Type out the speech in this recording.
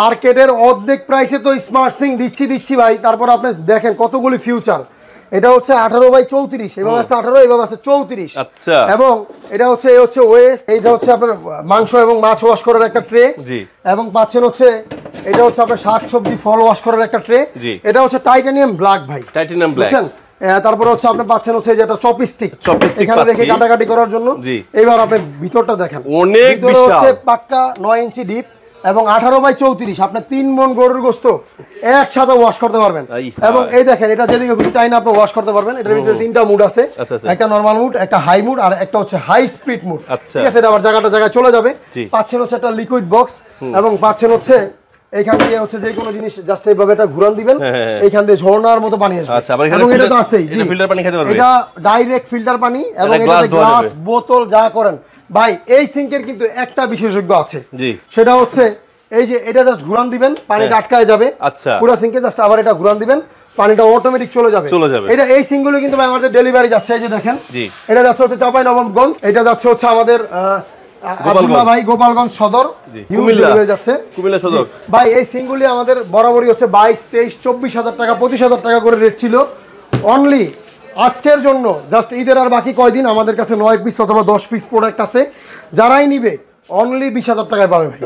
মার্কেটের অর্ধেক প্রাইসে তো স্মার্ট সিঙ্ক দিচ্ছি ভাই। তারপর আপনি দেখেন কতগুলি ফিউচার। এটা হচ্ছে 18/34, এভাবে আছে 18, এভাবে আছে 34। আচ্ছা, এবং এটা হচ্ছে ওয়েস্ট, এইটা হচ্ছে আপনার মাংস এবং মাছ ওয়াশ করার একটা ট্রে। জি। এবং পাচ্ছেন হচ্ছে এটা হচ্ছে আপনার শাকসবজি ফল ওয়াশ করার একটা ট্রে। এটা হচ্ছে টাইটানিয়াম ব্ল্যাক ভাই, টাইটানিয়াম ব্ল্যাক। বুঝছেন? তারপরে হচ্ছে আপনি পাচ্ছেন হচ্ছে যেটা চপস্টিক এখানে রেখে পাচ্ছি। কাটাকাটি করার জন্য। এইবার আপনি ভিতরটা দেখেন, অনেক ভিতরে বিশাল। হচ্ছে পাক্কা 9 ইঞ্চি ডিপ এবং 18/34। আপনি 3 মণ গরুর গোশত একসাথে ওয়াশ করতে পারবেন। এবং এই দেখেন এটা যেদিকে খুশি টাইনা আপনি ওয়াশ করতে পারবেন। এটার ভিতরে 3টা মুড আছে, একটা নরমাল মুড, একটা হাই মুড, আর একটা হচ্ছে হাই স্পিড মুড। ঠিক আছে, এটা আবার জায়গায় চলে যাবে। পাচ্ছেন হচ্ছে একটা লিকুইড বক্স এবং পাচ্ছেন হচ্ছে এইখান দিয়ে হচ্ছে যে কোনো জিনিস জাস্ট এইভাবে এটা ঘুরান দিবেন, এইখান দিয়ে ঝর্ণার মতো পানি আসবে। আচ্ছা, আবার এবং এটা তো আছেই, এটা ফিল্টার পানি খেতে পারবে। এটা ডাইরেক্ট ফিল্টার পানি এবং এটাতে গ্লাস বোতল যা করেন ভাই। এই সিঙ্কের কিন্তু একটা বিশেষজ্ঞ আছে, সেটা হচ্ছে এই যে এটা জাস্ট ঘুরান দিবেন, পানিটা আটকায় যাবে। আচ্ছা, পুরো সিঙ্কে জাস্ট আবার এটা ঘুরান দিবেন, পানিটা অটোমেটিক চলে যাবে। এটা এই সিঙ্কগুলো কিন্তু ভাই আমাদের ডেলিভারি যাচ্ছে। এই যে দেখেন, এটা যাচ্ছে হচ্ছে চাঁপাইনবাবগঞ্জ, এটা যাচ্ছে হচ্ছে আমাদের গোপালগঞ্জ সদর, যাচ্ছে কুমিল্লা সদর। ভাই এই সিঙ্কগুলি আমাদের বরাবরই হচ্ছে 22, 23, 24,000 টাকা, 25,000 টাকা করে রেট ছিল। অনলি আজকের জন্য জাস্ট ঈদের আর বাকি কয়দিন আমাদের কাছে 9 পিস অথবা 10 পিস প্রোডাক্ট আছে। যারাই নিবে অনলি 20,000 টাকায় পাবে ভাই।